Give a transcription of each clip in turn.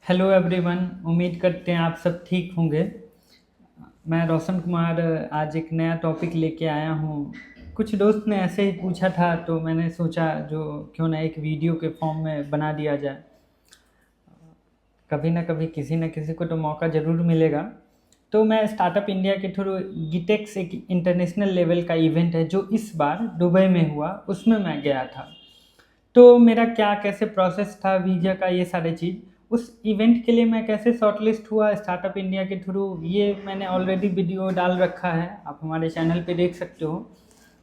Hello everyone. उम्मीद करते हैं आप सब ठीक होंगे। मैं रोशन कुमार आज एक नया टॉपिक लेके आया हूँ। कुछ दोस्त ने ऐसे ही पूछा था तो मैंने सोचा जो क्यों ना एक वीडियो के फॉर्म में बना दिया जाए। कभी ना कभी किसी न किसी को तो मौका ज़रूर मिलेगा। तो मैं स्टार्टअप इंडिया के थ्रू गिटेक्स एक इंटरनेशनल लेवल का इवेंट है जो इस बार दुबई में हुआ, उसमें मैं गया था। तो मेरा क्या कैसे प्रोसेस था वीज़ा का, ये सारी चीज़, उस इवेंट के लिए मैं कैसे शॉर्टलिस्ट हुआ स्टार्टअप इंडिया के थ्रू, ये मैंने ऑलरेडी वीडियो डाल रखा है, आप हमारे चैनल पे देख सकते हो।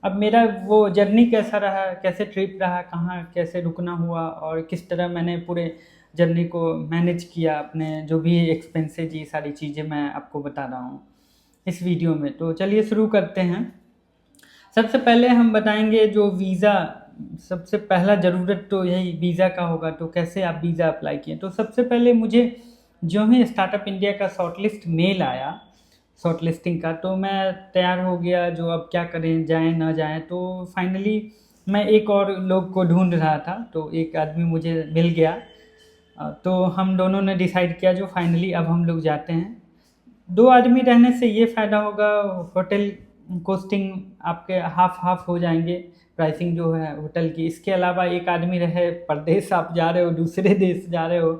अब मेरा वो जर्नी कैसा रहा, कैसे ट्रिप रहा, कहाँ कैसे रुकना हुआ और किस तरह मैंने पूरे जर्नी को मैनेज किया, अपने जो भी एक्सपेंसेज, ये सारी चीज़ें मैं आपको बता रहा हूँ इस वीडियो में। तो चलिए शुरू करते हैं। सबसे पहले हम बताएंगे जो वीज़ा, सबसे पहला ज़रूरत तो यही वीज़ा का होगा। तो कैसे आप वीज़ा अप्लाई किए, तो सबसे पहले मुझे जो ही स्टार्टअप इंडिया का शॉर्टलिस्ट मेल आया, शॉर्टलिस्टिंग का, तो मैं तैयार हो गया जो अब क्या करें, जाएं ना जाएं। तो फाइनली मैं एक और लोग को ढूंढ रहा था, तो एक आदमी मुझे मिल गया। तो हम दोनों ने डिसाइड किया जो फाइनली अब हम लोग जाते हैं। दो आदमी रहने से ये फ़ायदा होगा, होटल कॉस्टिंग आपके हाफ हाफ हो जाएंगे, प्राइसिंग जो है होटल की। इसके अलावा एक आदमी रहे, परदेश आप जा रहे हो, दूसरे देश जा रहे हो,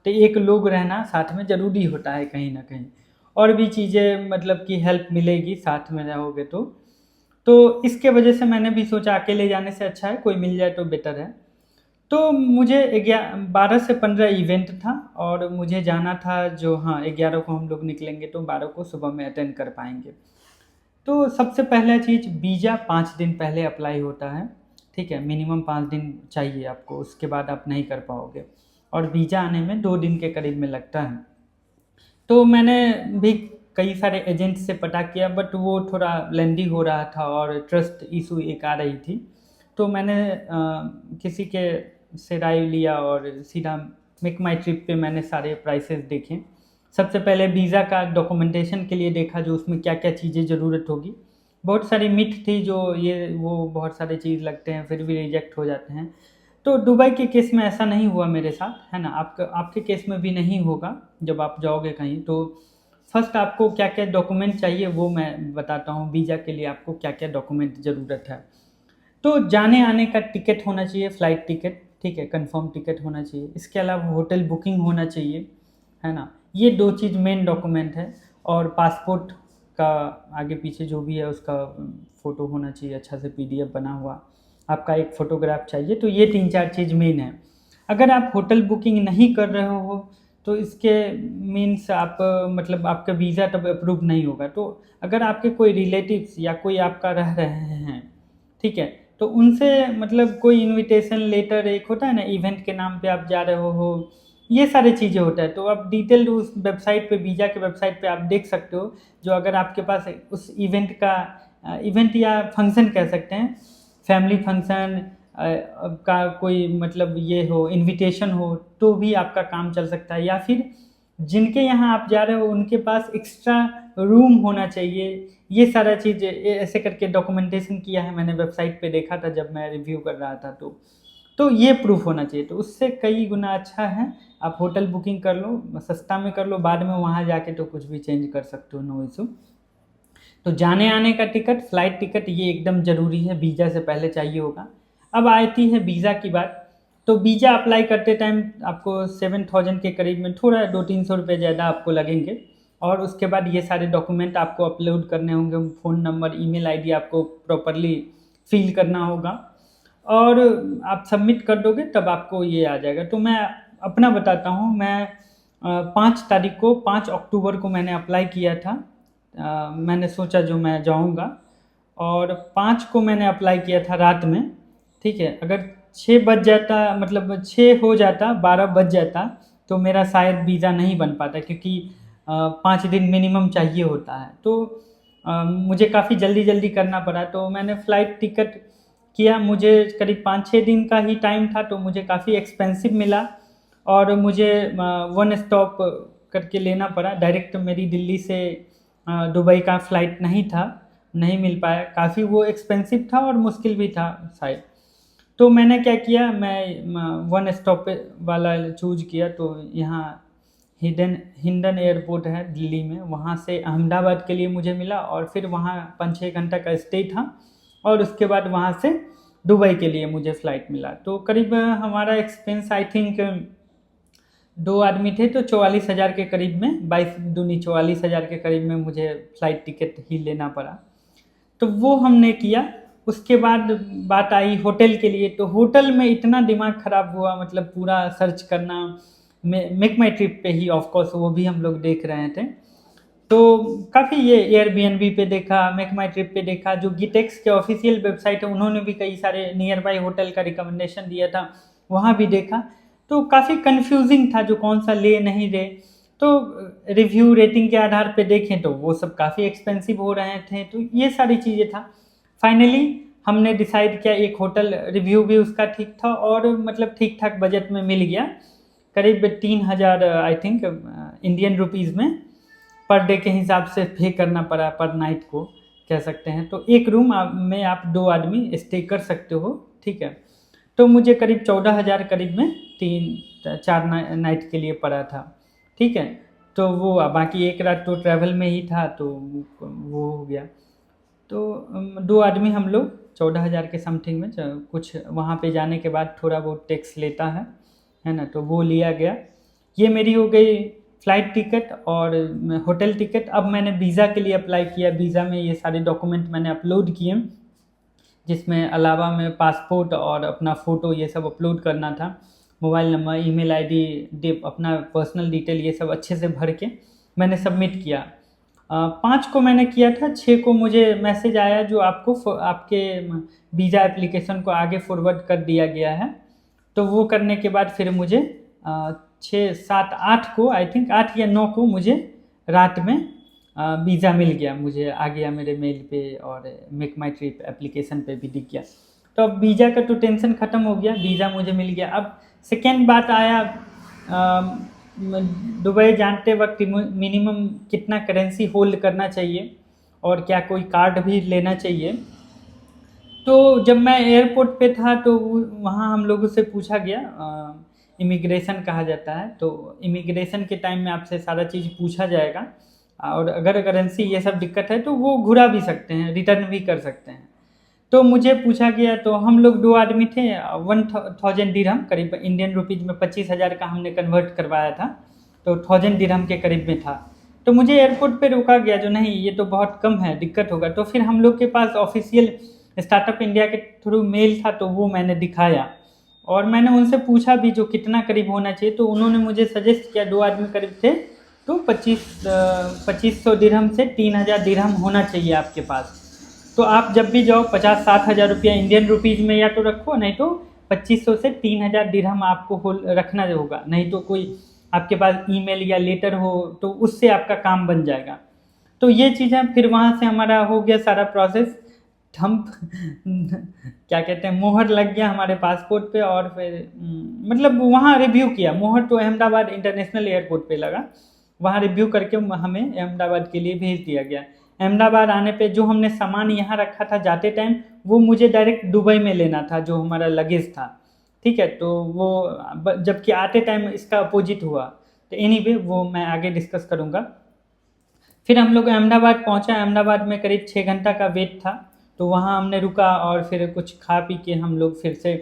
तो एक लोग रहना साथ में ज़रूरी होता है कहीं ना कहीं। और भी चीज़ें मतलब कि हेल्प मिलेगी साथ में रहोगे तो इसके वजह से मैंने भी सोचा अकेले जाने से अच्छा है कोई मिल जाए तो बेटर है। तो मुझे 12 से 15 इवेंट था और मुझे जाना था जो, हाँ, 11 को हम लोग निकलेंगे तो 12 को सुबह में अटेंड कर पाएंगे। तो सबसे पहला चीज़, वीज़ा 5 दिन पहले अप्लाई होता है। ठीक है, मिनिमम 5 दिन चाहिए आपको, उसके बाद आप नहीं कर पाओगे। और वीज़ा आने में 2 दिन के करीब में लगता है। तो मैंने भी कई सारे एजेंट से पता किया, बट वो थोड़ा लेंदी हो रहा था और ट्रस्ट इशू एक आ रही थी। तो मैंने किसी के से राय लिया और सीधा मेक माई ट्रिप पे मैंने सारे प्राइसेस देखे। सबसे पहले वीज़ा का डॉक्यूमेंटेशन के लिए देखा, जो उसमें क्या क्या चीज़ें ज़रूरत होगी। बहुत सारी मिथ थी जो ये वो बहुत सारे चीज़ लगते हैं फिर भी रिजेक्ट हो जाते हैं। तो दुबई के केस में ऐसा नहीं हुआ मेरे साथ, है ना। आपके केस में भी नहीं होगा जब आप जाओगे कहीं। तो फर्स्ट आपको क्या क्या डॉक्यूमेंट चाहिए वो मैं बताता हूँ, वीज़ा के लिए आपको क्या क्या डॉक्यूमेंट ज़रूरत है। तो जाने आने का टिकट होना चाहिए, फ़्लाइट टिकट, ठीक है, कंफर्म टिकट होना चाहिए। इसके अलावा होटल बुकिंग होना चाहिए, है ना। ये दो चीज़ मेन डॉक्यूमेंट है। और पासपोर्ट का आगे पीछे जो भी है उसका फ़ोटो होना चाहिए, अच्छा से पीडीएफ बना हुआ। आपका एक फ़ोटोग्राफ चाहिए। तो ये 3-4 चीज़ मेन है। अगर आप होटल बुकिंग नहीं कर रहे हो तो इसके मीन्स आप मतलब आपका वीज़ा तब अप्रूव नहीं होगा। तो अगर आपके कोई रिलेटिव्स या कोई आपका रह रहे हैं, ठीक है, तो उनसे मतलब कोई इनविटेशन लेटर, एक होता है ना इवेंट के नाम पे आप जा रहे हो, ये सारी चीज़ें होता है। तो आप डिटेल उस वेबसाइट पे, वीज़ा के वेबसाइट पे आप देख सकते हो। जो अगर आपके पास उस इवेंट का इवेंट या फंक्शन कह सकते हैं, फैमिली फंक्शन का कोई मतलब ये हो, इनविटेशन हो, तो भी आपका काम चल सकता है। या फिर जिनके यहाँ आप जा रहे हो उनके पास एक्स्ट्रा रूम होना चाहिए। ये सारा चीज़ ऐसे करके डॉक्यूमेंटेशन किया है मैंने, वेबसाइट पे देखा था जब मैं रिव्यू कर रहा था। तो ये प्रूफ होना चाहिए। तो उससे कई गुना अच्छा है आप होटल बुकिंग कर लो, सस्ता में कर लो, बाद में वहाँ जाके तो कुछ भी चेंज कर सकते हो, नो इशू। तो जाने आने का टिकट, फ्लाइट टिकट, ये एकदम ज़रूरी है, वीज़ा से पहले चाहिए होगा। अब आती है वीज़ा की बात। तो वीज़ा अप्लाई करते टाइम आपको 7,000 के करीब में, थोड़ा 200-300 रुपये ज़्यादा आपको लगेंगे। और उसके बाद ये सारे डॉक्यूमेंट आपको अपलोड करने होंगे, फ़ोन नंबर, ईमेल आईडी आपको प्रॉपरली फिल करना होगा। और आप सबमिट कर दोगे तब आपको ये आ जाएगा। तो मैं अपना बताता हूँ। मैं 5 तारीख को, 5 अक्टूबर को मैंने अप्लाई किया था। मैंने सोचा जो मैं जाऊंगा, और 5 को मैंने अप्लाई किया था रात में। ठीक है, अगर 6 बज जाता, मतलब 6 हो जाता, 12 बज जाता, तो मेरा शायद वीज़ा नहीं बन पाता, क्योंकि 5 दिन मिनिमम चाहिए होता है। तो मुझे काफ़ी जल्दी जल्दी करना पड़ा। तो मैंने फ़्लाइट टिकट किया, मुझे करीब 5-6 दिन का ही टाइम था, तो मुझे काफ़ी एक्सपेंसिव मिला। और मुझे वन स्टॉप करके लेना पड़ा, डायरेक्ट मेरी दिल्ली से दुबई का फ़्लाइट नहीं था, नहीं मिल पाया। काफ़ी वो एक्सपेंसिव था और मुश्किल भी था शायद। तो मैंने क्या किया, मैं वन स्टॉप वाला चूज़ किया। तो यहाँ हिंडन एयरपोर्ट है दिल्ली में, वहाँ से अहमदाबाद के लिए मुझे मिला और फिर वहाँ 5-6 घंटा का स्टे था और उसके बाद वहाँ से दुबई के लिए मुझे फ़्लाइट मिला। तो करीब हमारा एक्सपेंस आई थिंक 2 आदमी थे तो 44,000 के करीब में, 22 दूनी 44,000 के करीब में मुझे फ़्लाइट टिकट ही लेना पड़ा। तो वो हमने किया। उसके बाद बात आई होटल के लिए, तो होटल में इतना दिमाग ख़राब हुआ, मतलब पूरा सर्च करना, मेक माई ट्रिप पे ही ऑफ कोर्स वो भी हम लोग देख रहे थे। तो काफ़ी ये एयरबीएनबी पे देखा, मेक माई ट्रिप पे देखा, जो गिटेक्स के ऑफिशियल वेबसाइट है उन्होंने भी कई सारे नियर बाई होटल का रिकमेंडेशन दिया था, वहाँ भी देखा। तो काफ़ी कंफ्यूजिंग था जो कौन सा ले नहीं ले। तो रिव्यू रेटिंग के आधार पे देखें तो वो सब काफ़ी एक्सपेंसिव हो रहे थे, तो ये सारी चीज़ें था। फाइनली हमने डिसाइड किया, एक होटल रिव्यू भी उसका ठीक था और मतलब ठीक ठाक बजट में मिल गया, करीब 3,000 आई थिंक इंडियन रुपीज़ में पर डे के हिसाब से पे करना पड़ा, पर नाइट को कह सकते हैं। तो एक रूम में आप 2 आदमी स्टे कर सकते हो, ठीक है। तो मुझे करीब 14,000 करीब में 3-4 नाइट के लिए पड़ा था, ठीक है। तो वो बाकी एक रात तो ट्रैवल में ही था, तो वो हो गया। तो 2 आदमी हम लोग 14,000 के समथिंग में, कुछ वहाँ पे जाने के बाद थोड़ा बहुत टैक्स लेता है ना, तो वो लिया गया। ये मेरी हो गई फ़्लाइट टिकट और होटल टिकट। अब मैंने वीज़ा के लिए अप्लाई किया। वीज़ा में ये सारे डॉक्यूमेंट मैंने अपलोड किए, जिसमें अलावा में पासपोर्ट और अपना फ़ोटो ये सब अपलोड करना था, मोबाइल नंबर, ईमेल आईडी, अपना पर्सनल डिटेल ये सब अच्छे से भर के मैंने सबमिट किया। 5 को मैंने किया था, 6 को मुझे मैसेज आया जो आपको आपके वीज़ा एप्लीकेशन को आगे फॉरवर्ड कर दिया गया है। तो वो करने के बाद फिर मुझे 6, 7, 8 को आई थिंक 8 या 9 को मुझे रात में वीज़ा मिल गया, मुझे आ गया मेरे मेल पे और मेक माई ट्रिप एप्लीकेशन पे भी दिख गया। तो अब वीज़ा का तो टेंशन ख़त्म हो गया, वीज़ा मुझे मिल गया। अब सेकेंड बात आया, दुबई जानते वक्त मिनिमम कितना करेंसी होल्ड करना चाहिए और क्या कोई कार्ड भी लेना चाहिए। तो जब मैं एयरपोर्ट पे था तो वहाँ हम लोगों से पूछा गया, इमिग्रेशन कहा जाता है, तो इमिग्रेशन के टाइम में आपसे सारा चीज़ पूछा जाएगा और अगर करेंसी ये सब दिक्कत है तो वो घुरा भी सकते हैं, रिटर्न भी कर सकते हैं। तो मुझे पूछा गया, तो हम लोग 2 आदमी थे, 1,000 दिरहम करीब इंडियन रुपीज़ में 25,000 का हमने कन्वर्ट करवाया था, तो 1,000 दिरहम के करीब में था। तो मुझे एयरपोर्ट पे रोका गया, जो नहीं ये तो बहुत कम है, दिक्कत होगा। तो फिर हम लोग के पास ऑफिशियल स्टार्टअप इंडिया के थ्रू मेल था, तो वो मैंने दिखाया और मैंने उनसे पूछा भी जो कितना करीब होना चाहिए। तो उन्होंने मुझे सजेस्ट किया, 2 आदमी करीब थे तो 2500 दिरहम से 3,000 दिरहम होना चाहिए आपके पास। तो आप जब भी जाओ 50-60 हज़ार रुपया इंडियन रुपीज़ में या तो रखो, नहीं तो 2500 से 3,000 दिरहम आपको रखना होगा, नहीं तो कोई आपके पास ईमेल या लेटर हो तो उससे आपका काम बन जाएगा। तो ये चीज़ें फिर वहाँ से हमारा हो गया सारा प्रोसेस, थंप क्या कहते हैं, मोहर लग गया हमारे पासपोर्ट पे और फिर मतलब वहाँ रिव्यू किया। मोहर तो अहमदाबाद इंटरनेशनल एयरपोर्ट पे लगा, वहाँ रिव्यू करके हमें अहमदाबाद के लिए भेज दिया गया। अहमदाबाद आने पे जो हमने सामान यहाँ रखा था जाते टाइम, वो मुझे डायरेक्ट दुबई में लेना था, जो हमारा लगेज था, ठीक है। तो वो जबकि आते टाइम इसका अपोजिट हुआ। तो एनीवे वो मैं आगे डिस्कस करूँगा। फिर हम लोग अहमदाबाद पहुँचा, अहमदाबाद में करीब 6 घंटा का वेट था, तो वहाँ हमने रुका और फिर कुछ खा पी के हम लोग फिर से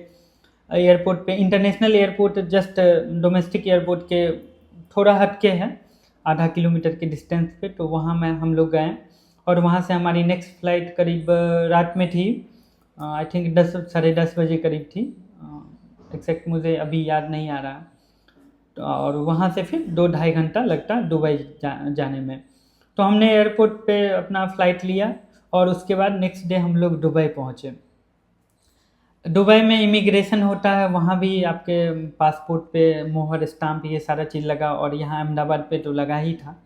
एयरपोर्ट पे, international airport just domestic airport के थोड़ा हटके है, आधा किलोमीटर के डिस्टेंस पे, तो वहाँ में हम लोग गए और वहाँ से हमारी नेक्स्ट फ़्लाइट करीब रात में थी, आई थिंक 10 साढ़े 10 बजे करीब थी, एग्जैक्ट मुझे अभी याद नहीं आ रहा। तो और वहाँ से फिर 2-2.5 घंटा लगता दुबई जाने में। तो हमने एयरपोर्ट पे अपना फ़्लाइट लिया और उसके बाद नेक्स्ट डे हम लोग दुबई पहुँचे। दुबई में इमिग्रेशन होता है, वहाँ भी आपके पासपोर्ट पे मोहर स्टाम्प ये सारा चीज़ लगा और यहाँ अहमदाबाद पे तो लगा ही था।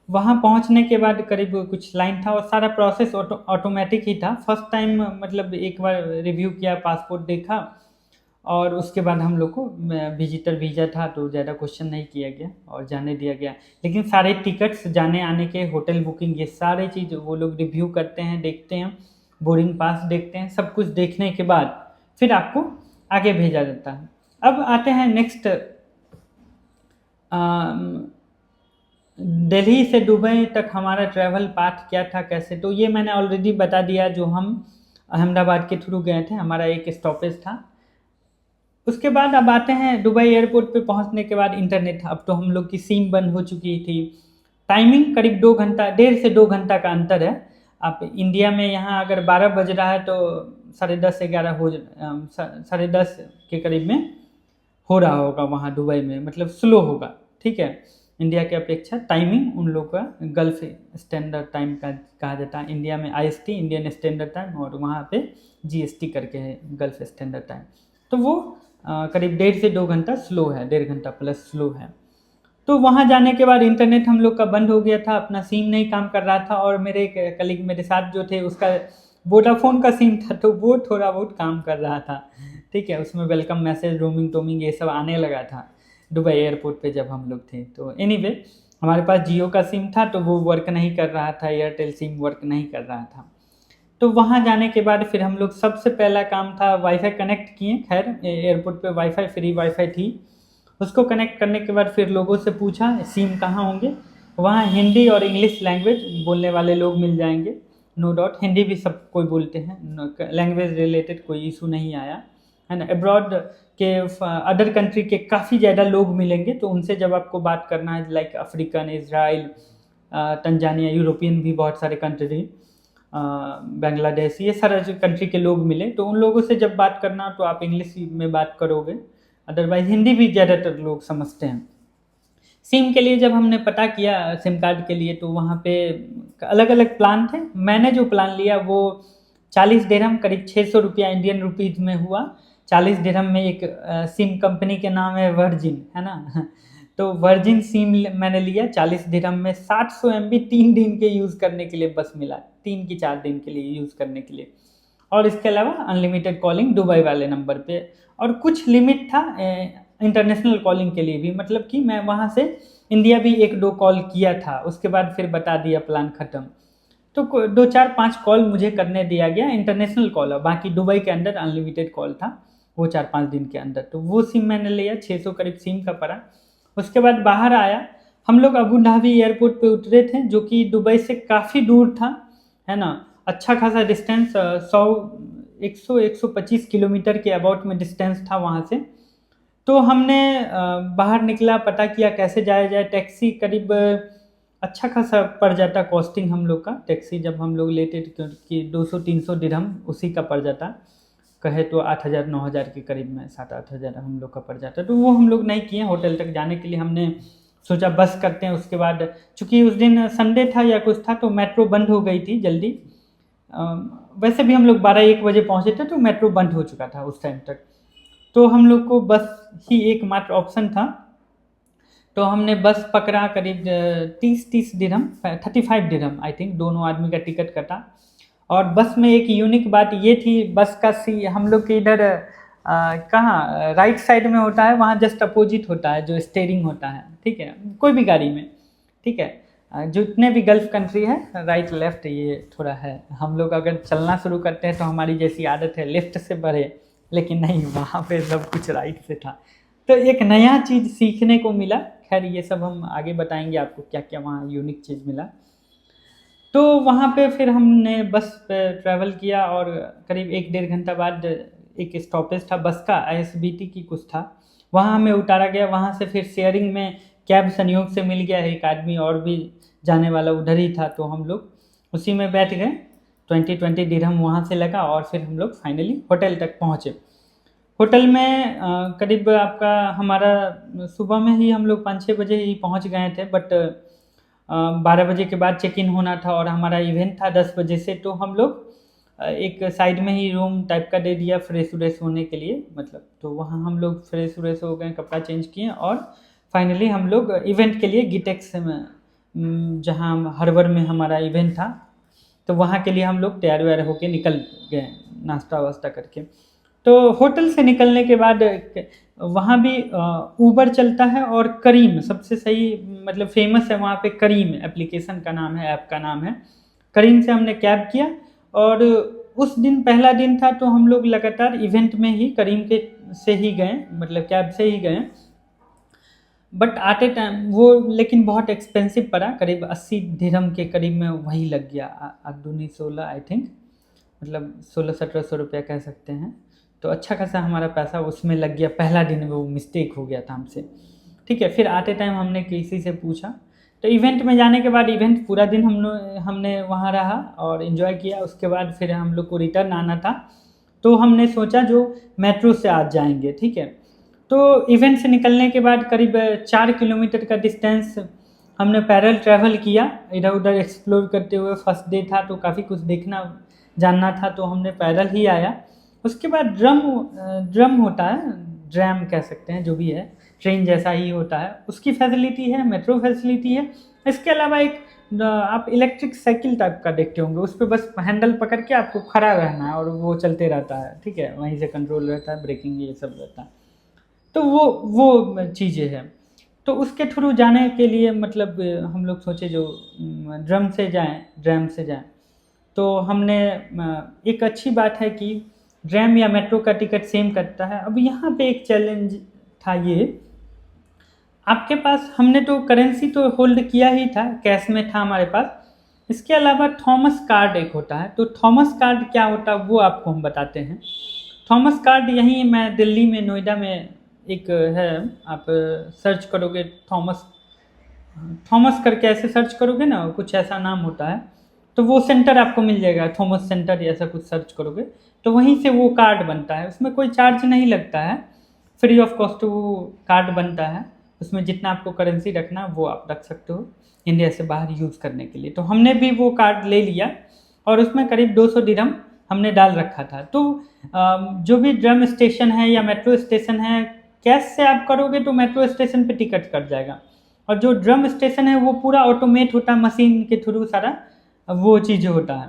वहाँ पहुँचने के बाद करीब कुछ लाइन था और सारा प्रोसेस ऑटोमेटिक ही था। फर्स्ट टाइम मतलब एक बार रिव्यू किया, पासपोर्ट देखा और उसके बाद हम लोग को विजिटर वीज़ा था तो ज़्यादा क्वेश्चन नहीं किया गया और जाने दिया गया। लेकिन सारे टिकट्स जाने आने के, होटल बुकिंग, ये सारे चीज़ वो लोग रिव्यू करते हैं, देखते हैं, बोर्डिंग पास देखते हैं, सब कुछ देखने के बाद फिर आपको आगे भेजा जाता है। अब आते हैं नेक्स्ट दिल्ली से दुबई तक हमारा ट्रैवल पाथ क्या था कैसे, तो ये मैंने ऑलरेडी बता दिया। जो हम अहमदाबाद के थ्रू गए थे, हमारा एक स्टॉपेज था। उसके बाद अब आते हैं दुबई एयरपोर्ट पे पहुंचने के बाद इंटरनेट। अब तो हम लोग की सिम बंद हो चुकी थी। टाइमिंग करीब 2 घंटा, 1.5 से 2 घंटा का अंतर है। आप इंडिया में यहाँ अगर 12 बज रहा है तो 10:30 11 हो 10:30 के करीब में हो रहा होगा वहाँ दुबई में, मतलब स्लो होगा। ठीक है, इंडिया के अपेक्षा टाइमिंग उन लोग का गल्फ स्टैंडर्ड टाइम का कहा जाता है। इंडिया में IST इंडियन स्टैंडर्ड टाइम, और वहाँ पे GST करके है गल्फ स्टैंडर्ड टाइम। तो वो करीब 1.5 से 2 घंटा स्लो है, 1.5 घंटा प्लस स्लो है। तो वहाँ जाने के बाद इंटरनेट हम लोग का बंद हो गया था, अपना सिम नहीं काम कर रहा था। और मेरे एक कलीग मेरे साथ जो थे, उसका वोडाफोन का सिम था, तो वो थोड़ा बहुत काम कर रहा था। ठीक है, उसमें वेलकम मैसेज, रोमिंग टोमिंग ये सब आने लगा था दुबई एयरपोर्ट पे जब हम लोग थे। तो एनीवे हमारे पास जियो का सिम था, तो वो वर्क नहीं कर रहा था, एयरटेल सिम वर्क नहीं कर रहा था। तो वहाँ जाने के बाद फिर हम लोग सबसे पहला काम था वाईफाई कनेक्ट किए। खैर एयरपोर्ट पे वाईफाई, फ्री वाईफाई थी। उसको कनेक्ट करने के बाद फिर लोगों से पूछा सिम कहाँ होंगे। वहाँ हिंदी और इंग्लिश लैंग्वेज बोलने वाले लोग मिल जाएंगे, नो डाउट। हिंदी भी सब कोई बोलते हैं, लैंग्वेज रिलेटेड कोई इशू नहीं आया है ना। अब्रॉड के अदर कंट्री के काफ़ी ज़्यादा लोग मिलेंगे, तो उनसे जब आपको बात करना है, like African, Israel, Tanzania, European भी बहुत सारे कंट्री, बांग्लादेश, ये सारे जो कंट्री के लोग मिले, तो उन लोगों से जब बात करना तो आप इंग्लिश में बात करोगे। अदरवाइज हिंदी भी ज़्यादातर लोग समझते हैं। सिम के लिए जब हमने पता किया सिम कार्ड के लिए, तो वहाँ पे अलग अलग प्लान थे। मैंने जो प्लान लिया वो 40 दिरहम, करीब 600 रुपया इंडियन रुपीज़ में हुआ। 40 दिरहम में एक सिम कंपनी के नाम है वर्जिन, है ना। तो वर्जिन सिम मैंने लिया 40 दिरहम में। 700 MB 3 दिन के यूज़ करने के लिए बस मिला, 3 की 4 दिन के लिए यूज़ करने के लिए। और इसके अलावा अनलिमिटेड कॉलिंग दुबई वाले नंबर पे, और कुछ लिमिट था इंटरनेशनल कॉलिंग के लिए भी। मतलब कि मैं वहाँ से इंडिया भी 1-2 कॉल किया था, उसके बाद फिर बता दिया प्लान ख़त्म। तो 2-4-5 कॉल मुझे करने दिया गया, इंटरनेशनल कॉल, बाकी दुबई के अंदर अनलिमिटेड कॉल था वो 4-5 दिन के अंदर। तो वो सिम मैंने लिया, 600 करीब सिम का पड़ा। उसके बाद बाहर आया, हम लोग अबू धाबी एयरपोर्ट पे उतरे थे, जो कि दुबई से काफ़ी दूर था, है ना। अच्छा खासा डिस्टेंस, 100-125 किलोमीटर के अबाउट में डिस्टेंस था वहाँ से। तो हमने बाहर निकला, पता किया कैसे जाया जाए। टैक्सी करीब अच्छा खासा पड़ जाता कॉस्टिंग हम लोग का। टैक्सी जब हम लोग लेते थे, क्योंकि 200-300 दिरहम उसी का पड़ जाता, कहे तो 8,000-9,000 के करीब में, 7-8 हज़ार हम लोग का पड़ जाता। तो वो हम लोग नहीं किए। होटल तक जाने के लिए हमने सोचा बस करते हैं। उसके बाद चूँकि उस दिन संडे था या कुछ था, तो मेट्रो बंद हो गई थी जल्दी। वैसे भी हम लोग 12-1 बजे पहुँचे थे, तो मेट्रो बंद हो चुका था उस टाइम तक। तो हम लोग को बस ही एकमात्र ऑप्शन था। तो हमने बस पकड़ा, करीब 30 दिरहम, 35 दिरहम आई थिंक, दोनों आदमी का टिकट कटा। और बस में एक यूनिक बात ये थी, बस का हम लोग के इधर कहाँ राइट साइड में होता है, वहाँ जस्ट अपोजिट होता है जो स्टेयरिंग होता है। ठीक है, कोई भी गाड़ी में। ठीक है, जितने भी गल्फ कंट्री है, राइट लेफ्ट ये थोड़ा है। हम लोग अगर चलना शुरू करते हैं तो हमारी जैसी आदत है लेफ्ट से बढ़े, लेकिन नहीं, वहाँ पे सब कुछ राइट से था। तो एक नया चीज़ सीखने को मिला। खैर ये सब हम आगे बताएंगे आपको क्या क्या वहाँ यूनिक चीज़ मिला। तो वहाँ पे फिर हमने बस पे ट्रैवल किया, और करीब 1-1.5 घंटा बाद एक स्टॉपेज था बस का, ISBT की कुछ था, वहाँ हमें उतारा गया। वहाँ से फिर शेयरिंग में कैब संयोग से मिल गया, एक आदमी और भी जाने वाला उधर ही था, तो हम लोग उसी में बैठ गए। 20 दिरहम वहाँ से लगा, और फिर हम लोग फाइनली होटल तक पहुँचे। होटल में करीब आपका हमारा सुबह में ही हम लोग 5-6 बजे ही पहुँच गए थे, बट 12 बजे के बाद चेक इन होना था, और हमारा इवेंट था 10 बजे से। तो हम लोग एक साइड में ही रूम टाइप का दे दिया फ्रेश व्रेश होने के लिए, मतलब। तो वहाँ हम लोग फ्रेश व्रेश हो गए, कपड़ा चेंज किए, और फाइनली हम लोग इवेंट के लिए गिटेक्स में, जहाँ हर्बर में हमारा इवेंट था, तो वहाँ के लिए हम लोग तैयार व्यार होके निकल गए, नाश्ता वास्ता करके। तो होटल से निकलने के बाद वहाँ भी ऊबर चलता है, और करीम सबसे सही, मतलब फेमस है वहाँ पे। करीम एप्लीकेशन का नाम है, ऐप का नाम है। करीम से हमने कैब किया, और उस दिन पहला दिन था, तो हम लोग लगातार इवेंट में ही करीम के से ही गए, मतलब कैब से ही गए। बट आते टाइम वो लेकिन बहुत एक्सपेंसिव पड़ा, करीब 80 दिरहम के करीब में वही लग गया, अदुनी 16 आई थिंक, मतलब 1600-1700 रुपया कह सकते हैं। तो अच्छा खासा हमारा पैसा उसमें लग गया, पहला दिन वो मिस्टेक हो गया था हमसे। ठीक है, फिर आते टाइम हमने किसी से पूछा, तो इवेंट में जाने के बाद इवेंट पूरा दिन हमने वहाँ रहा और इन्जॉय किया। उसके बाद फिर हम लोग को रिटर्न आना था, तो हमने सोचा जो मेट्रो से आज जाएंगे। ठीक है, तो इवेंट से निकलने के बाद करीब 4 किलोमीटर का डिस्टेंस हमने पैदल ट्रैवल किया, इधर उधर एक्सप्लोर करते हुए। फर्स्ट डे था तो काफ़ी कुछ देखना जानना था, तो हमने पैदल ही आया। उसके बाद ड्रम होता है, ड्रैम कह सकते हैं, जो भी है, ट्रेन जैसा ही होता है, उसकी फैसिलिटी है, मेट्रो फैसिलिटी है। इसके अलावा एक आप इलेक्ट्रिक साइकिल टाइप का देखते होंगे, उस पर बस हैंडल पकड़ के आपको खड़ा रहना है और वो चलते रहता है। ठीक है, वहीं से कंट्रोल रहता है, ब्रेकिंग ये सब रहता है। तो वो चीज़ें हैं। तो उसके थ्रू जाने के लिए मतलब हम लोग सोचे जो ड्रम से जाएं। तो हमने एक अच्छी बात है कि ड्रैम या मेट्रो का टिकट सेम करता है। अब यहाँ पे एक चैलेंज था ये, आपके पास, हमने तो करेंसी तो होल्ड किया ही था, कैश में था हमारे पास। इसके अलावा थॉमस कार्ड एक होता है, तो थॉमस कार्ड क्या होता है वो आपको हम बताते हैं। थॉमस कार्ड यहीं मैं दिल्ली में नोएडा में एक है, आप सर्च करोगे थॉमस थॉमस करके ऐसे सर्च करोगे ना, कुछ ऐसा नाम होता है, तो वो सेंटर आपको मिल जाएगा, थॉमस सेंटर ऐसा कुछ सर्च करोगे तो वहीं से वो कार्ड बनता है। उसमें कोई चार्ज नहीं लगता है, फ्री ऑफ कॉस्ट वो कार्ड बनता है। उसमें जितना आपको करेंसी रखना वो आप रख सकते हो इंडिया से बाहर यूज़ करने के लिए। तो हमने भी वो कार्ड ले लिया और उसमें करीब 200 दिरहम हमने डाल रखा था। तो जो भी ड्रम स्टेशन है या मेट्रो स्टेशन है, कैश से आप करोगे तो मेट्रो स्टेशन पे टिकट कट जाएगा, और जो ड्रम स्टेशन है वो पूरा ऑटोमेट होता है, मशीन के थ्रू सारा वो चीज़ होता है।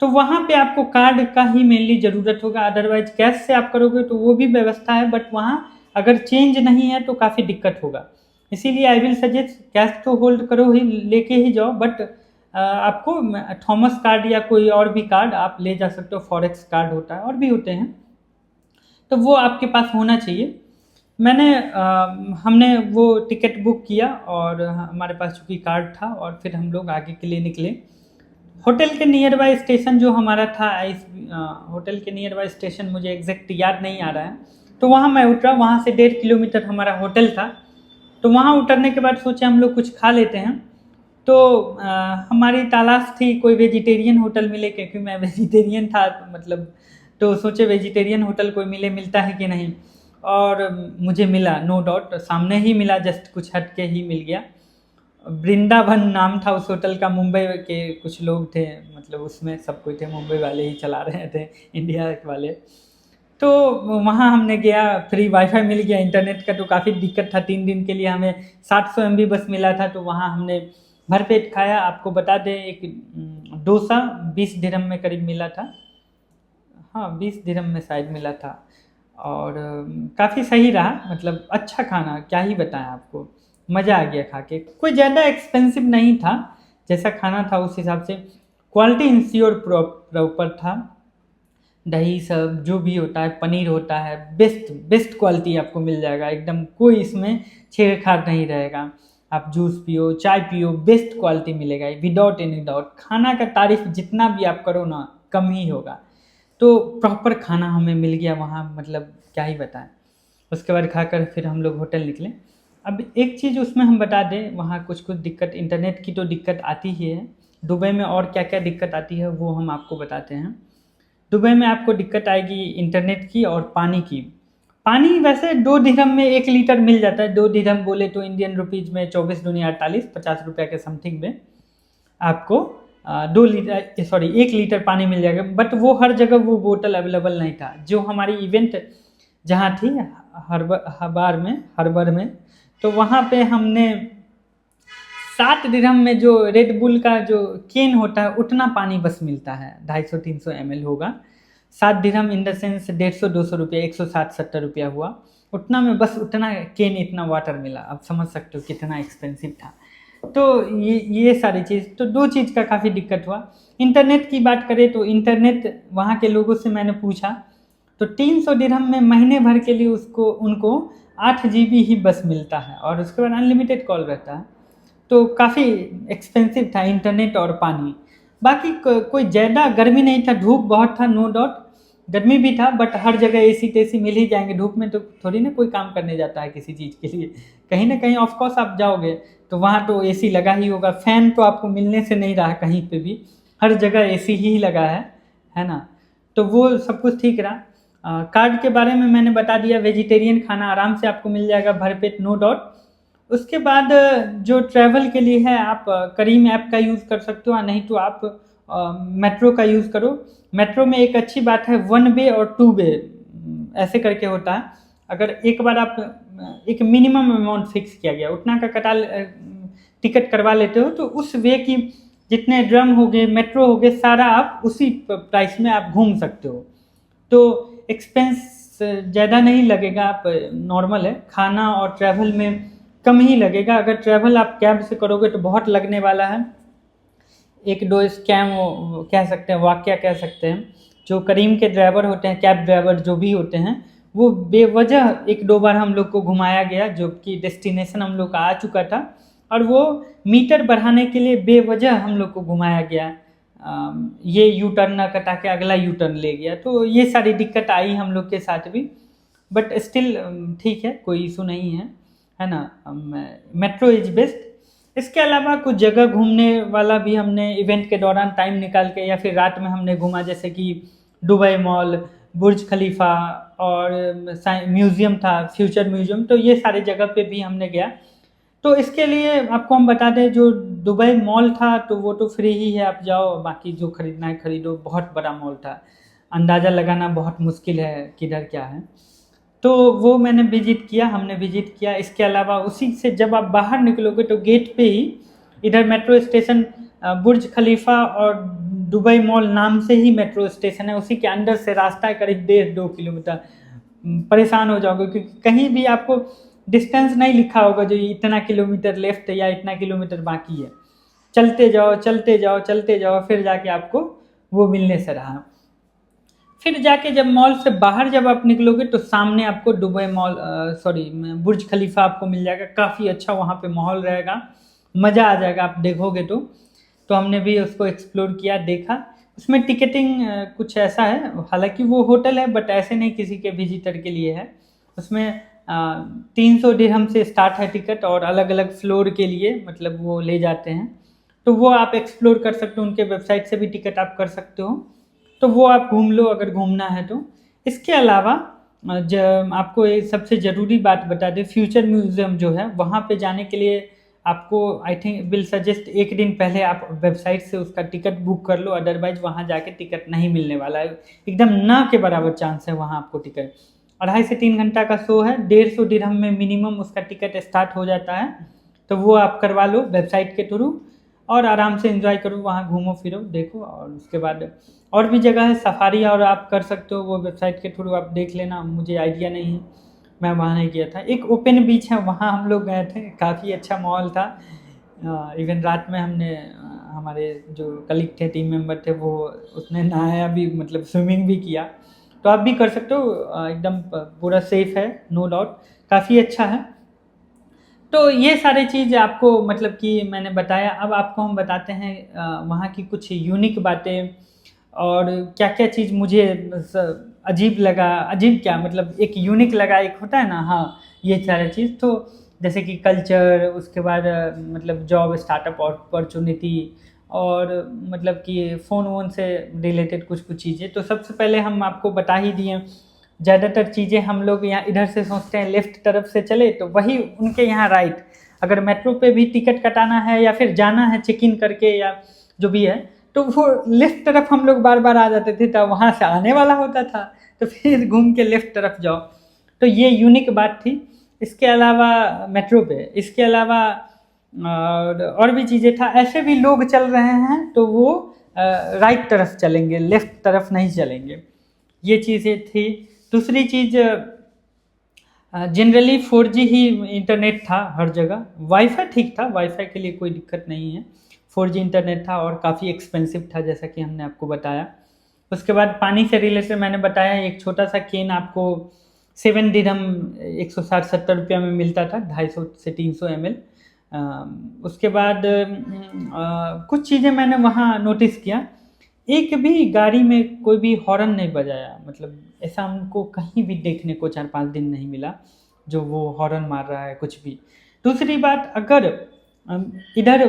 तो वहाँ पे आपको कार्ड का ही मेनली ज़रूरत होगा, अदरवाइज कैश से आप करोगे तो वो भी व्यवस्था है, बट वहाँ अगर चेंज नहीं है तो काफ़ी दिक्कत होगा। इसीलिए आई विल सजेस्ट कैश तो होल्ड करो ही, लेके ही जाओ, बट आपको थॉमस कार्ड या कोई और भी कार्ड आप ले जा सकते हो, फॉरेक्स कार्ड होता है और भी होते हैं, तो वो आपके पास होना चाहिए। हमने वो टिकट बुक किया और हमारे पास चूँकि कार्ड था, और फिर हम लोग आगे के लिए निकले। होटल के नियर बाय स्टेशन जो हमारा था, होटल के नियर बाय स्टेशन मुझे एग्जैक्ट याद नहीं आ रहा है, तो वहाँ मैं उतरा। वहाँ से 1.5 किलोमीटर हमारा होटल था। तो वहाँ उतरने के बाद सोचे हम लोग कुछ खा लेते हैं। तो हमारी तलाश थी कोई वेजिटेरियन होटल मिले, क्योंकि मैं वेजिटेरियन था, मतलब तो सोचे वेजिटेरियन होटल कोई मिलता है कि नहीं, और मुझे मिला, नो डाउट सामने ही मिला, जस्ट कुछ हट के ही मिल गया। वृंदावन नाम था उस होटल का, मुंबई के कुछ लोग थे, मतलब उसमें सब कोई थे, मुंबई वाले ही चला रहे थे, इंडिया वाले। तो वहाँ हमने गया, फ्री वाईफाई मिल गया, इंटरनेट का तो काफ़ी दिक्कत था। 3 दिन के लिए हमें 700 MB बस मिला था, तो वहाँ हमने भरपेट खाया। आपको बता दें, एक डोसा 20 दिरहम में करीब मिला था, हाँ 20 दिरहम में शायद मिला था, और काफ़ी सही रहा, मतलब अच्छा खाना, क्या ही बताएं आपको, मज़ा आ गया खा के। कोई ज़्यादा एक्सपेंसिव नहीं था, जैसा खाना था उस हिसाब से क्वालिटी इंश्योर प्रॉपर था। दही सब जो भी होता है, पनीर होता है, बेस्ट क्वालिटी आपको मिल जाएगा एकदम, कोई इसमें छेड़छाड़ नहीं रहेगा। आप जूस पियो, चाय पियो, बेस्ट क्वालिटी मिलेगा, विदाउट एनी डाउट। खाना का तारीफ जितना भी आप करो ना, कम ही होगा। तो प्रॉपर खाना हमें मिल गया वहाँ, मतलब क्या ही बताएं। उसके बाद खाकर फिर हम लोग होटल निकले। अब एक चीज़ उसमें हम बता दें, वहाँ कुछ दिक्कत, इंटरनेट की तो दिक्कत आती ही है। दुबई में और क्या क्या दिक्कत आती है वो हम आपको बताते हैं। दुबई में आपको दिक्कत आएगी इंटरनेट की और पानी की। पानी वैसे 2 दिरहम में 1 लीटर मिल जाता है। 2 दिरहम बोले तो इंडियन रुपीज़ में 24 दूनी 48, 50 रुपये के समथिंग में आपको 1 लीटर पानी मिल जाएगा। बट वो हर जगह वो बोतल अवेलेबल नहीं था। जो हमारी इवेंट जहाँ थी हर्बर में, तो वहाँ पे हमने 7 दिरहम में जो रेड बुल का जो केन होता है उतना पानी बस मिलता है, 250-300 ml होगा। 7 दिरहम इन द सेंस 150-200 रुपये, 160-70 रुपया हुआ, उतना में बस उतना केन, इतना वाटर मिला। अब समझ सकते हो कितना एक्सपेंसिव था। तो ये सारी चीज़, तो 2 चीज़ का काफ़ी दिक्कत हुआ। इंटरनेट की बात करें तो इंटरनेट वहाँ के लोगों से मैंने पूछा, तो 300 दिरहम में महीने भर के लिए उनको 8 GB ही बस मिलता है और उसके बाद अनलिमिटेड कॉल रहता है। तो काफ़ी एक्सपेंसिव था इंटरनेट और पानी। बाकी कोई ज़्यादा गर्मी नहीं था, धूप बहुत था, नो डाउट गर्मी भी था, बट हर जगह एसी तेसी मिल ही जाएंगे। धूप में तो थोड़ी ना कोई काम करने जाता है किसी चीज़ के लिए, कहीं ना कहीं ऑफकोर्स आप जाओगे तो वहाँ तो एसी लगा ही होगा। फ़ैन तो आपको मिलने से नहीं रहा कहीं पे भी, हर जगह एसी ही लगा है ना। तो वो सब कुछ ठीक रहा। कार्ड के बारे में मैंने बता दिया, वेजिटेरियन खाना आराम से आपको मिल जाएगा भरपेट, नो डाउट। उसके बाद जो ट्रैवल के लिए है, आप करीम ऐप का यूज़ कर सकते हो, नहीं तो आप मेट्रो का यूज़ करो। मेट्रो में एक अच्छी बात है, 1 वे और 2 वे ऐसे करके होता है। अगर एक बार आप एक मिनिमम अमाउंट फिक्स किया गया उतना का टिकट करवा लेते हो, तो उस वे की जितने ड्रम हो गए, मेट्रो हो गए, सारा आप उसी प्राइस में आप घूम सकते हो। तो एक्सपेंस ज़्यादा नहीं लगेगा, आप नॉर्मल है। खाना और ट्रैवल में कम ही लगेगा। अगर ट्रैवल आप कैब से करोगे तो बहुत लगने वाला है। एक दो स्कैम कह सकते हैं, वाकया कह सकते हैं। जो करीम के ड्राइवर होते हैं, कैब ड्राइवर जो भी होते हैं, वो बेवजह एक दो बार हम लोग को घुमाया गया, जो कि डेस्टिनेशन हम लोग का आ चुका था, और वो मीटर बढ़ाने के लिए बेवजह हम लोग को घुमाया गया। ये यू टर्न ना कटा के अगला यू टर्न ले गया। तो ये सारी दिक्कत आई हम लोग के साथ भी, बट स्टिल ठीक है, कोई इशू नहीं है ना। Metro is best. इसके अलावा कुछ जगह घूमने वाला भी हमने इवेंट के दौरान टाइम निकाल के या फिर रात में हमने घूमा, जैसे कि दुबई मॉल, बुर्ज खलीफा, और म्यूज़ियम था, फ्यूचर म्यूज़ियम। तो ये सारी जगह पे भी हमने गया। तो इसके लिए आपको हम बता दें, जो दुबई मॉल था तो वो तो फ्री ही है, आप जाओ, बाकी जो खरीदना है खरीदो। बहुत बड़ा मॉल था, अंदाज़ा लगाना बहुत मुश्किल है किधर क्या है। तो वो मैंने विजिट किया, हमने विजिट किया। इसके अलावा उसी से जब आप बाहर निकलोगे तो गेट पे ही इधर मेट्रो स्टेशन, बुर्ज खलीफा और दुबई मॉल नाम से ही मेट्रो स्टेशन है, उसी के अंदर से रास्ता है करीब 1.5-2 किलोमीटर। परेशान हो जाओगे क्योंकि कहीं भी आपको डिस्टेंस नहीं लिखा होगा जो इतना किलोमीटर लेफ्ट या इतना किलोमीटर बाकी है। चलते जाओ चलते जाओ चलते जाओ, फिर जाके आपको वो मिलने से रहा। फिर जाके जब मॉल से बाहर जब आप निकलोगे तो सामने आपको दुबई मॉल, बुर्ज खलीफा आपको मिल जाएगा। काफ़ी अच्छा वहाँ पे माहौल रहेगा, मज़ा आ जाएगा आप देखोगे तो हमने भी उसको एक्सप्लोर किया, देखा। उसमें टिकटिंग कुछ ऐसा है, हालांकि वो होटल है बट ऐसे नहीं किसी के विजिटर के लिए है। उसमें 300 दिरहम से स्टार्ट है टिकट, और अलग अलग फ्लोर के लिए मतलब वो ले जाते हैं। तो वो आप एक्सप्लोर कर सकते हो, उनके वेबसाइट से भी टिकट आप कर सकते हो। तो वो आप घूम लो अगर घूमना है तो। इसके अलावा आपको एक सबसे ज़रूरी बात बता दें, फ्यूचर म्यूज़ियम जो है वहाँ पे जाने के लिए आपको आई थिंक विल सजेस्ट एक दिन पहले आप वेबसाइट से उसका टिकट बुक कर लो, अदरवाइज वहाँ जाके टिकट नहीं मिलने वाला है। एकदम ना के बराबर चांस है वहाँ आपको टिकट। 2.5 से 3 घंटा का शो है, 150 दिरहम में मिनिमम उसका टिकट स्टार्ट हो जाता है। तो वो आप करवा लो वेबसाइट के थ्रू, और आराम से एंजॉय करो, वहाँ घूमो फिरो देखो। और उसके बाद और भी जगह है, सफारी और आप कर सकते हो, वो वेबसाइट के थ्रू आप देख लेना, मुझे आइडिया नहीं है, मैं वहाँ नहीं गया था। एक ओपन बीच है, वहाँ हम लोग गए थे, काफ़ी अच्छा माहौल था। इवन रात में हमने हमारे जो कलीग थे, टीम मेंबर थे, वो उसने नहाया भी, मतलब स्विमिंग भी किया। तो आप भी कर सकते हो, एकदम पूरा सेफ है, नो डाउट, काफ़ी अच्छा है। तो ये सारी चीज़ आपको मतलब कि मैंने बताया। अब आपको हम बताते हैं वहाँ की कुछ यूनिक बातें, और क्या क्या चीज़ मुझे अजीब लगा। अजीब क्या, मतलब एक यूनिक लगा, एक होता है ना, हाँ, ये सारी चीज़। तो जैसे कि कल्चर, उसके बाद मतलब जॉब स्टार्टअप अपॉर्चुनिटी, और मतलब कि फ़ोन वोन से रिलेटेड कुछ कुछ चीज़ें। तो सबसे पहले हम आपको बता ही दिए, ज़्यादातर चीज़ें हम लोग यहाँ इधर से सोचते हैं लेफ़्ट तरफ से चले, तो वही उनके यहाँ राइट। अगर मेट्रो पे भी टिकट कटाना है या फिर जाना है चेक इन करके या जो भी है, तो वो लेफ़्ट तरफ हम लोग बार बार आ जाते थे, तो वहाँ से आने वाला होता था, तो फिर घूम के लेफ़्ट तरफ जाओ। तो ये यूनिक बात थी। इसके अलावा मेट्रो पे, इसके अलावा और भी चीज़ें था। ऐसे भी लोग चल रहे हैं तो वो राइट तरफ चलेंगे, लेफ़्ट तरफ नहीं चलेंगे, ये चीज़ें थी। दूसरी चीज़, जनरली 4G ही इंटरनेट था हर जगह। वाईफाई ठीक था, वाईफाई के लिए कोई दिक्कत नहीं है। 4G इंटरनेट था और काफ़ी एक्सपेंसिव था, जैसा कि हमने आपको बताया। उसके बाद पानी से रिलेटेड मैंने बताया, एक छोटा सा केन आपको 7 दिरहम 160-70 रुपया में मिलता था, 250 से 300 ml। उसके बाद कुछ चीज़ें मैंने वहाँ नोटिस किया, एक भी गाड़ी में कोई भी हॉर्न नहीं बजाया, मतलब ऐसा हमको कहीं भी देखने को 4-5 दिन नहीं मिला जो वो हॉर्न मार रहा है कुछ भी। दूसरी बात, अगर इधर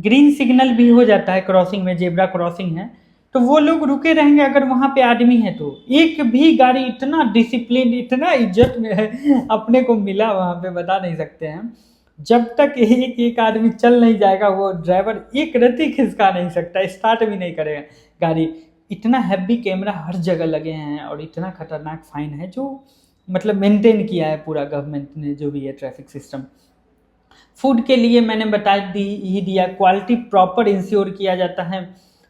ग्रीन सिग्नल भी हो जाता है क्रॉसिंग में, जेब्रा क्रॉसिंग है, तो वो लोग रुके रहेंगे अगर वहाँ पे आदमी है तो। एक भी गाड़ी इतना डिसिप्लिन, इतना इज्जत में है अपने को मिला वहाँ पे, बता नहीं सकते हैं। जब तक एक एक आदमी चल नहीं जाएगा वो ड्राइवर एक रत्ती खिसका नहीं सकता, स्टार्ट भी नहीं करेगा गाड़ी। इतना हैवी कैमरा हर जगह लगे हैं और इतना खतरनाक फाइन है जो मतलब मेंटेन किया है पूरा गवर्नमेंट ने, जो भी है ट्रैफिक सिस्टम। फूड के लिए मैंने बता ही दिया, क्वालिटी प्रॉपर इंश्योर किया जाता है।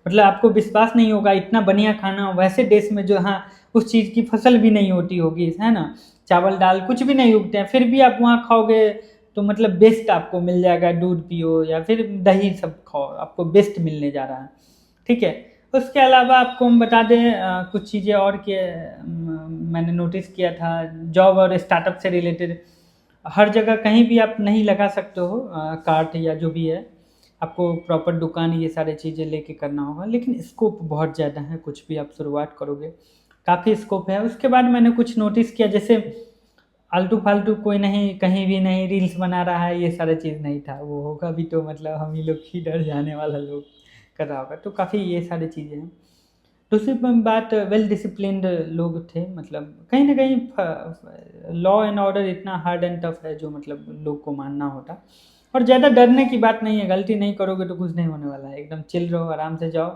मतलब आपको विश्वास नहीं होगा, इतना बढ़िया खाना वैसे देश में जो हाँ उस चीज़ की फसल भी नहीं होती होगी, है ना, चावल दाल कुछ भी नहीं उगते हैं, फिर भी आप वहाँ खाओगे तो मतलब बेस्ट आपको मिल जाएगा। दूध पियो या फिर दही सब खाओ, आपको बेस्ट मिलने जा रहा है, ठीक है। उसके अलावा आपको हम बता दें कुछ चीज़ें और के मैंने नोटिस किया था जॉब और स्टार्टअप से रिलेटेड। हर जगह कहीं भी आप नहीं लगा सकते हो कार्ट या जो भी है, आपको प्रॉपर दुकान ये सारी चीज़ें लेके करना होगा, लेकिन स्कोप बहुत ज़्यादा है, कुछ भी आप शुरुआत करोगे काफ़ी स्कोप है। उसके बाद मैंने कुछ नोटिस किया, जैसे आलतू फालतू कोई नहीं, कहीं भी नहीं रील्स बना रहा है, ये सारा चीज़ नहीं था। वो होगा भी तो मतलब हम ही लोग ही डर जाने वाला लोग कर रहा होगा, तो काफ़ी ये सारी चीज़ें हैं। दूसरी बात, वेल डिसिप्लिन्ड लोग थे, मतलब कहीं ना कहीं लॉ एंड ऑर्डर इतना हार्ड एंड टफ है जो मतलब लोग को मानना होता। और ज़्यादा डरने की बात नहीं है, गलती नहीं करोगे तो कुछ नहीं होने वाला है, एकदम चिल रहो, आराम से जाओ,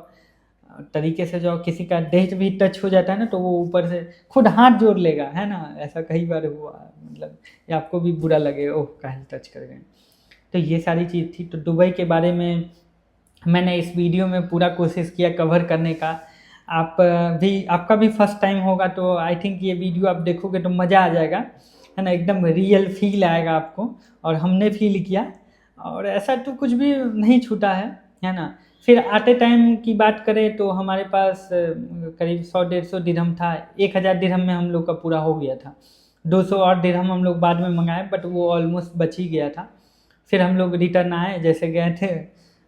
तरीके से जाओ। किसी का देह भी टच हो जाता है ना तो वो ऊपर से खुद हाथ जोड़ लेगा, है ना, ऐसा कई बार हुआ, मतलब ये आपको भी बुरा लगे, ओह काहे टच कर गए। तो ये सारी चीज़ थी। तो दुबई के बारे में मैंने इस वीडियो में पूरा कोशिश किया कवर करने का। आप भी, आपका भी फर्स्ट टाइम होगा तो आई थिंक ये वीडियो आप देखोगे तो मज़ा आ जाएगा, है ना, एकदम रियल फील आएगा आपको, और हमने फील किया। और ऐसा तो कुछ भी नहीं छूटा है ना। फिर आते टाइम की बात करें तो हमारे पास करीब 100-150 दिरहम था, 1000 दिरहम में हम लोग का पूरा हो गया था। 200 और दिरहम हम लोग बाद में मंगाए, बट वो ऑलमोस्ट बच ही गया था। फिर हम लोग रिटर्न आए, जैसे गए थे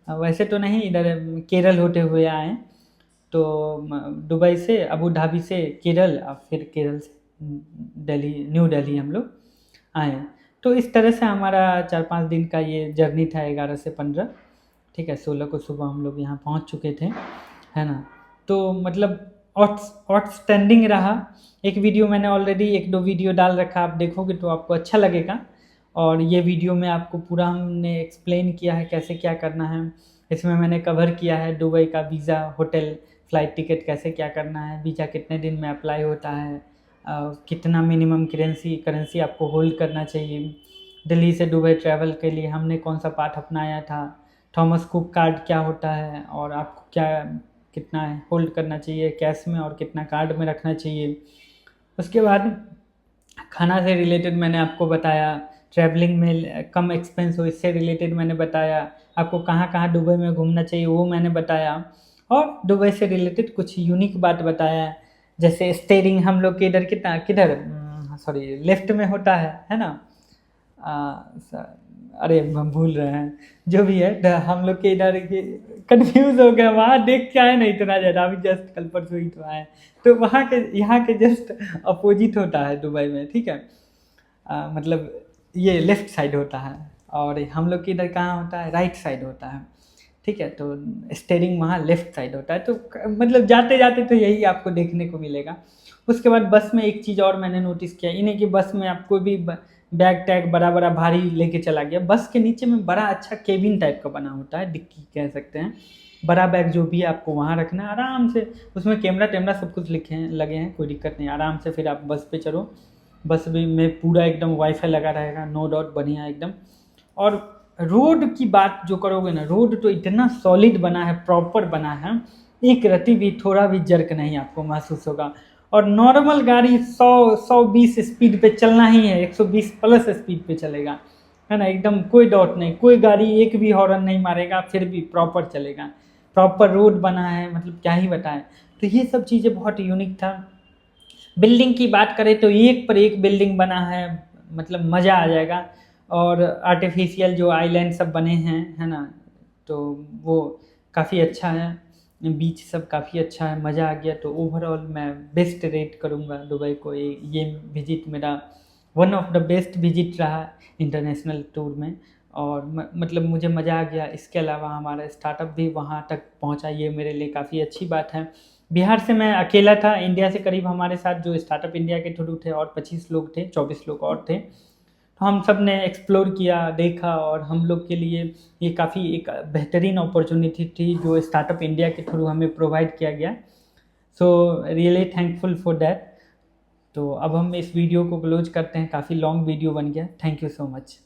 वैसे तो नहीं, इधर केरल होते हुए आए। तो दुबई से, अबू धाबी से केरल, और फिर केरल से दिल्ली, न्यू दिल्ली हम लोग आए। तो इस तरह से हमारा 4-5 दिन का ये जर्नी था, 11 से 15, ठीक है। 16 को सुबह हम लोग यहाँ पहुँच चुके थे, है ना। तो मतलब आउटस्टैंडिंग रहा। एक वीडियो मैंने ऑलरेडी 1-2 वीडियो डाल रखा, आप देखोगे तो आपको अच्छा लगेगा। और ये वीडियो में आपको पूरा हमने एक्सप्लेन किया है कैसे क्या करना है। इसमें मैंने कवर किया है दुबई का वीज़ा, होटल, फ़्लाइट टिकट कैसे क्या करना है, वीज़ा कितने दिन में अप्लाई होता है, कितना मिनिमम करेंसी आपको होल्ड करना चाहिए। दिल्ली से दुबई ट्रैवल के लिए हमने कौन सा पाथ अपनाया था, थॉमस कुक कार्ड क्या होता है, और आपको क्या कितना होल्ड करना चाहिए कैश में और कितना कार्ड में रखना चाहिए। उसके बाद खाना से रिलेटेड मैंने आपको बताया, ट्रैवलिंग में कम एक्सपेंस हो इससे रिलेटेड मैंने बताया, आपको कहाँ कहाँ दुबई में घूमना चाहिए वो मैंने बताया। और दुबई से रिलेटेड कुछ यूनिक बात बताया, जैसे स्टीयरिंग हम लोग के इधर किधर सॉरी लेफ्ट में होता है ना। अरे हम भूल रहे हैं, जो भी है हम लोग के इधर कंफ्यूज हो गया, वहाँ देख के आए ना इतना ज़्यादा, अभी जस्ट कल परसों ही तो आए। तो वहाँ के यहाँ के जस्ट अपोजिट होता है दुबई में, ठीक है। मतलब ये लेफ़्ट साइड होता है और हम लोग के इधर कहाँ होता है, राइट साइड होता है, ठीक है। तो स्टीयरिंग वहाँ लेफ़्ट साइड होता है। तो मतलब जाते जाते तो यही आपको देखने को मिलेगा। उसके बाद बस में एक चीज़ और मैंने नोटिस किया, इन्हें कि बस में आपको भी बैग टैग बड़ा बड़ा भारी लेके चला गया। बस के नीचे में बड़ा अच्छा केबिन टाइप का बना होता है, डिक्की कह सकते हैं। बड़ा बैग जो भी है आपको वहाँ रखना है आराम से, उसमें कैमरा सब कुछ लिखे हैं, लगे हैं, कोई दिक्कत नहीं। आराम से फिर आप बस पे चलो, बस भी में पूरा एकदम वाईफाई लगा रहेगा, नो डाउट बढ़िया एकदम। और रोड की बात जो करोगे ना, रोड तो इतना सॉलिड बना है, प्रॉपर बना है, एक रत्ती भी थोड़ा भी जर्क नहीं आपको महसूस होगा। और नॉर्मल गाड़ी 100-120 स्पीड पे चलना ही है, 120 प्लस स्पीड पे चलेगा, है ना, एकदम कोई डाउट नहीं। कोई गाड़ी एक भी हॉर्न नहीं मारेगा, फिर भी प्रॉपर चलेगा, प्रॉपर रोड बना है, मतलब क्या ही बताएं। तो ये सब चीज़ें बहुत यूनिक था। बिल्डिंग की बात करें तो एक पर एक बिल्डिंग बना है, मतलब मज़ा आ जाएगा। और आर्टिफिशियल जो आइलैंड सब बने हैं, है ना, तो वो काफ़ी अच्छा है। बीच सब काफ़ी अच्छा है, मज़ा आ गया। तो ओवरऑल मैं बेस्ट रेट करूँगा दुबई को। ये विज़िट मेरा one of the best visit रहा इंटरनेशनल टूर में। और मतलब मुझे मज़ा आ गया। इसके अलावा हमारा स्टार्टअप भी वहाँ तक पहुँचा, ये मेरे लिए काफ़ी अच्छी बात है। बिहार से मैं अकेला था, इंडिया से करीब हमारे साथ जो स्टार्टअप इंडिया के थ्रू थे और 25 लोग थे, 24 लोग और थे। तो हम सब ने एक्सप्लोर किया, देखा, और हम लोग के लिए ये काफ़ी एक बेहतरीन अपॉर्चुनिटी थी जो स्टार्टअप इंडिया के थ्रू हमें प्रोवाइड किया गया। So really thankful for that. तो अब हम इस वीडियो को क्लोज करते हैं, काफ़ी लॉन्ग वीडियो बन गया। Thank you so much.